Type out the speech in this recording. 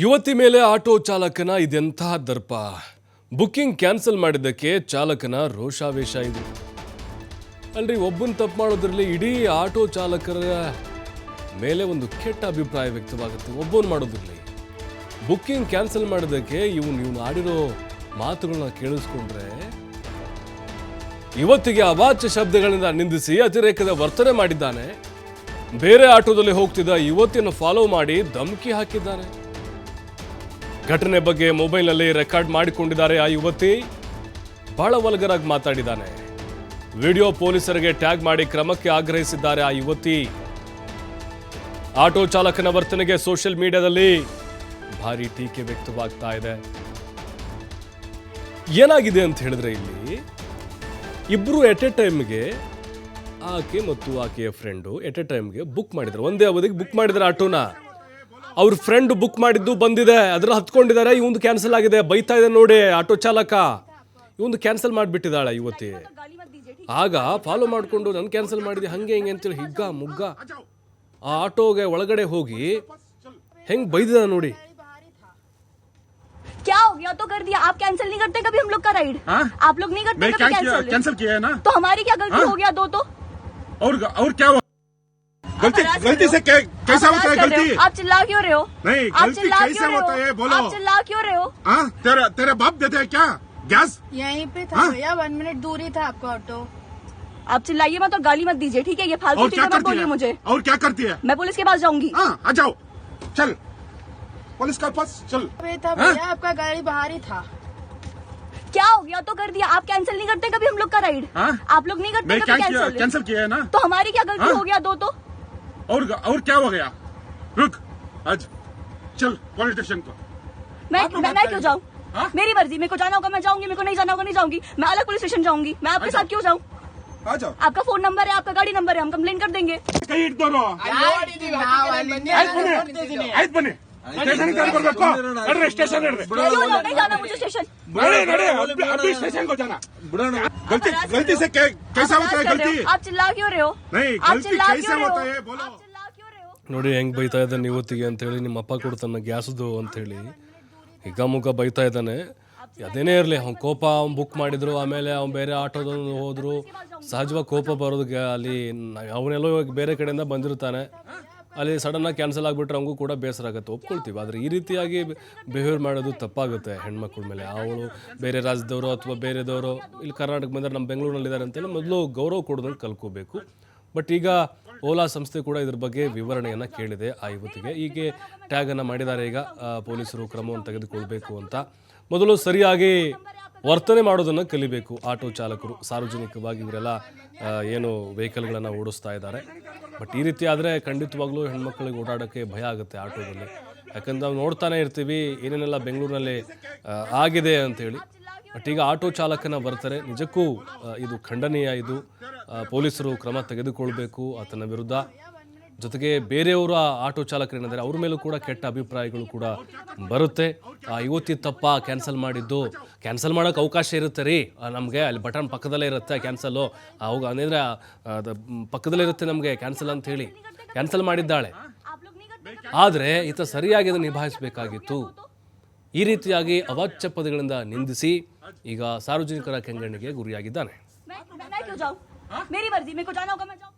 ಯುವತಿ ಮೇಲೆ ಆಟೋ ಚಾಲಕನ ಇದೆಂತಹ ದರ್ಪ. ಬುಕ್ಕಿಂಗ್ ಕ್ಯಾನ್ಸಲ್ ಮಾಡಿದ್ದಕ್ಕೆ ಚಾಲಕನ ರೋಷಾವೇಶ ಇದು. ಅಲ್ರಿ, ಒಬ್ಬನ ತಪ್ಪು ಮಾಡೋದ್ರಲ್ಲಿ ಇಡೀ ಆಟೋ ಚಾಲಕರ ಮೇಲೆ ಒಂದು ಕೆಟ್ಟ ಅಭಿಪ್ರಾಯ ವ್ಯಕ್ತವಾಗುತ್ತೆ. ಒಬ್ಬನು ಮಾಡೋದ್ರಲ್ಲಿ ಬುಕ್ಕಿಂಗ್ ಕ್ಯಾನ್ಸಲ್ ಮಾಡಿದ್ದಕ್ಕೆ ಇವನು ಆಡಿರೋ ಮಾತುಗಳನ್ನ ಕೇಳಿಸ್ಕೊಂಡ್ರೆ ಯುವತಿಗೆ ಅವಾಚ್ಯ ಶಬ್ದಗಳಿಂದ ನಿಂದಿಸಿ ಅತಿರೇಕದ ವರ್ತನೆ ಮಾಡಿದ್ದಾನೆ. ಬೇರೆ ಆಟೋದಲ್ಲಿ ಹೋಗ್ತಿದ್ದ ಯುವತಿಯನ್ನು ಫಾಲೋ ಮಾಡಿ ಧಮಕಿ ಹಾಕಿದ್ದಾನೆ. ಘಟನೆ ಬಗ್ಗೆ ಮೊಬೈಲ್ನಲ್ಲಿ ರೆಕಾರ್ಡ್ ಮಾಡಿಕೊಂಡಿದ್ದಾರೆ ಆ ಯುವತಿ. ಬಹಳ ವಲ್ಗರಾಗಿ ಮಾತಾಡಿದ್ದಾನೆ. ವಿಡಿಯೋ ಪೊಲೀಸರಿಗೆ ಟ್ಯಾಗ್ ಮಾಡಿ ಕ್ರಮಕ್ಕೆ ಆಗ್ರಹಿಸಿದ್ದಾರೆ ಆ ಯುವತಿ. ಆಟೋ ಚಾಲಕನ ವರ್ತನೆಗೆ ಸೋಷಿಯಲ್ ಮೀಡಿಯಾದಲ್ಲಿ ಭಾರಿ ಟೀಕೆ ವ್ಯಕ್ತವಾಗ್ತಾ ಇದೆ. ಏನಾಗಿದೆ ಅಂತ ಹೇಳಿದ್ರೆ, ಇಲ್ಲಿ ಇಬ್ರು ಎಟ್ ಎ ಟೈಮ್ಗೆ ಆಕೆ ಮತ್ತು ಆಕೆಯ ಫ್ರೆಂಡು ಎಟ್ ಎ ಟೈಮ್ಗೆ ಬುಕ್ ಮಾಡಿದ್ರು. ಒಂದೇ ಅವಧಿಗೆ ಬುಕ್ ಮಾಡಿದ್ರೆ ಆಟೋನ. ಅವ್ರ ಫ್ರೆಂಡ್ ಬುಕ್ ಮಾಡಿದ್ದು ಬಂದಿದೆ, ಅದ್ರಲ್ಲಿ ಹತ್ಕೊಂಡಿದ್ದಾರೆ. ಇವಂದು ಕ್ಯಾನ್ಸಲ್ ಆಗಿದೆ, ಬೈತಾ ಇದೆ ನೋಡಿ ಆಟೋ ಚಾಲಕ. ಇವಂದು ಕ್ಯಾನ್ಸಲ್ ಮಾಡಿಬಿಟ್ಟಿದ್ದಾಳೆ ಯುವತಿ. ಆಗ ಫಾಲೋ ಮಾಡಿಕೊಂಡು ನಾನು ಕ್ಯಾನ್ಸಲ್ ಮಾಡಿದೆ ಹಂಗೆ ಹಿಂಗೆ ಅಂತೇಳಿ ಹಿಗ್ಗ ಮುಗ್ಗ ಆ ಆಟೋಗೆ ಒಳಗಡೆ ಹೋಗಿ ಹೆಂಗ್ ಬೈದಿದ ನೋಡಿ. क्या हो गया तो कर दिया. आप कैंसिल नहीं करते कभी हम लोग का राइड? आप लोग नहीं करते कभी कैंसिल किया है ना. तो हमारी क्या गलती हो गया दो तो? और क्या हुआ? गलती से कैसा होता है गलती? आप चिल्ला क्यों रहे हो? नहीं, गलती कैसे होता है बोलो. आप चिल्ला क्यों रहे हो? हाँ, तेरे बाप देते हैं क्या गैस? यहीं पे था भैया, 1 मिनट दूर ही था आपका ऑटो. आप चिल्लाइए मत और गाली मत दीजिए, ठीक है? ये फालतू चीजें मत बोलिए मुझे. और क्या करती है? मैं पुलिस के पास जाऊंगी. हाँ, आ जाओ, चल पुलिस के पास चल. था भैया, आपका गाड़ी बाहर ही था. क्या हो गया तो कर दिया. आप कैंसिल नहीं करते कभी हम लोग का राइड? आप लोग नहीं करते कभी कैंसिल किया है ना. तो हमारी क्या गलती हो गया दो तो? और क्या हो गया? रुक, आज चल पुलिस स्टेशन को. मैं क्यों जाऊँ? मेरी मर्जी. मेरे को जाना होगा मैं जाऊंगी, मेरे को नहीं जाना होगा नहीं जाऊंगी. मैं अलग पुलिस स्टेशन जाऊंगी. मैं आपके साथ क्यों जाऊँ? आ जाओ. आपका फोन नंबर है, आपका गाड़ी नंबर है, हम कंप्लेन कर देंगे. कहीं दोनों आयत बने स्टेशन ಬರ್ಬೇಕು. ನಡ್ರಿ ಸ್ಟೇಷನ್ ನಡ್ರಿ. क्यों नहीं जाना मुझे स्टेशन? नड़े अभी स्टेशन को जाना. गलती से कैसा होता है गलती? आप चिल्ला क्यों रहे हो? नहीं, गलती कैसे होता है बोलो. आप चिल्ला क्यों रहे हो? ನೋಡಿ ಹೆಂಗ್ ಬೈತಾ ಇದ್ದಾನೆ ಯುವತಿಗೆ ಅಂತ ಹೇಳಿ. ನಿಮ್ಮ ಅಪ್ಪ ಕೊಡ್ತಾನೆ ಗ್ಯಾಸ್ದು ಅಂತ ಹೇಳಿ ಹಿಗ್ಗಾಮುಗ್ಗ ಬೈತಾ ಇದ್ದಾನೆ. ಅದೇನೇ ಇರಲಿ, ಅವ್ನ ಕೋಪ ಅವ್ನು ಬುಕ್ ಮಾಡಿದ್ರು, ಆಮೇಲೆ ಅವ್ನು ಬೇರೆ ಆಟೋದಲ್ಲಿ ಹೋದ್ರು. ಸಹಜವಾಗಿ ಕೋಪ ಬರೋದು. ಅಲ್ಲಿ ಅವನೆಲ್ಲೋ ಬೇರೆ ಕಡೆಯಿಂದ ಬಂದಿರ್ತಾನೆ, ಅಲ್ಲಿ ಸಡನ್ನಾಗಿ ಕ್ಯಾನ್ಸಲ್ ಆಗಿಬಿಟ್ರೆ ಅವನಿಗೂ ಕೂಡ ಬೇಸರ ಆಗುತ್ತೆ, ಒಪ್ಕೊಳ್ತೀವಿ. ಆದರೆ ಈ ರೀತಿಯಾಗಿ ಬಿಹೇವ್ ಮಾಡೋದು ತಪ್ಪಾಗುತ್ತೆ ಹೆಣ್ಮಕ್ಳ ಮೇಲೆ. ಅವಳು ಬೇರೆ ರಾಜ್ಯದವರು ಅಥವಾ ಬೇರೆದವರು ಇಲ್ಲಿ ಕರ್ನಾಟಕ ಬಂದರೆ ನಮ್ಮ ಬೆಂಗಳೂರಿನಲ್ಲಿದ್ದಾರೆ ಅಂತೇಳಿ ಮೊದಲು ಗೌರವ ಕೊಡೋದನ್ನು ಕಲ್ಕೋಬೇಕು. ಬಟ್ ಈಗ ಓಲಾ ಸಂಸ್ಥೆ ಕೂಡ ಇದ್ರ ಬಗ್ಗೆ ವಿವರಣೆಯನ್ನು ಕೇಳಿದೆ ಆ ಯುವತಿಗೆ. ಹೀಗೆ ಟ್ಯಾಗನ್ನು ಮಾಡಿದ್ದಾರೆ. ಈಗ ಪೊಲೀಸರು ಕ್ರಮವನ್ನು ತೆಗೆದುಕೊಳ್ಬೇಕು ಅಂತ. ಮೊದಲು ಸರಿಯಾಗಿ ವರ್ತನೆ ಮಾಡೋದನ್ನು ಕಲಿಬೇಕು ಆಟೋ ಚಾಲಕರು. ಸಾರ್ವಜನಿಕವಾಗಿ ಇವರೆಲ್ಲ ಏನು ವೆಹಿಕಲ್ಗಳನ್ನು ಓಡಿಸ್ತಾ ಇದ್ದಾರೆ. ಬಟ್ ಈ ರೀತಿ ಆದರೆ ಖಂಡಿತವಾಗ್ಲೂ ಹೆಣ್ಮಕ್ಳಿಗೆ ಓಡಾಡೋಕ್ಕೆ ಭಯ ಆಗುತ್ತೆ ಆಟೋದಲ್ಲಿ. ಯಾಕಂದ್ರೆ ನಾವು ನೋಡ್ತಾನೆ ಇರ್ತೀವಿ ಏನೇನೆಲ್ಲ ಬೆಂಗಳೂರಿನಲ್ಲಿ ಆಗಿದೆ ಅಂಥೇಳಿ. ಬಟ್ ಈಗ ಆಟೋ ಚಾಲಕನ ಬರ್ತಾರೆ, ನಿಜಕ್ಕೂ ಇದು ಖಂಡನೀಯ. ಇದು ಪೊಲೀಸರು ಕ್ರಮ ತೆಗೆದುಕೊಳ್ಬೇಕು ಆತನ ವಿರುದ್ಧ. ಜೊತೆಗೆ ಬೇರೆಯವರ ಆಟೋ ಚಾಲಕರೇನಿದ್ದಾರೆ ಅವ್ರ ಮೇಲೂ ಕೂಡ ಕೆಟ್ಟ ಅಭಿಪ್ರಾಯಗಳು ಕೂಡ ಬರುತ್ತೆ. ಆ ಯುವತಿ ತಪ್ಪ ಕ್ಯಾನ್ಸಲ್ ಮಾಡಿದ್ದು. ಕ್ಯಾನ್ಸಲ್ ಮಾಡೋಕ್ಕೆ ಅವಕಾಶ ಇರುತ್ತೆ ರೀ ನಮಗೆ. ಅಲ್ಲಿ ಬಟನ್ ಪಕ್ಕದಲ್ಲೇ ಇರುತ್ತೆ ಕ್ಯಾನ್ಸಲ್ಲು. ಅವಾಗ ಅಂದರೆ ಪಕ್ಕದಲ್ಲೇ ಇರುತ್ತೆ ನಮಗೆ ಕ್ಯಾನ್ಸಲ್ ಅಂತ ಹೇಳಿ ಕ್ಯಾನ್ಸಲ್ ಮಾಡಿದ್ದಾಳೆ. ಆದರೆ ಈತ ಸರಿಯಾಗಿ ಅದನ್ನು ನಿಭಾಯಿಸಬೇಕಾಗಿತ್ತು. ಈ ರೀತಿಯಾಗಿ ಅವಾಚ್ಯ ಪದಗಳಿಂದ ನಿಂದಿಸಿ ಈಗ ಸಾರ್ವಜನಿಕರ ಕೆಂಗಣ್ಣಿಗೆ ಗುರಿಯಾಗಿದ್ದಾನೆ. मैं क्यों जाऊँ? मेरी मर्जी. मेरे को जाना होगा मैं जाऊँ.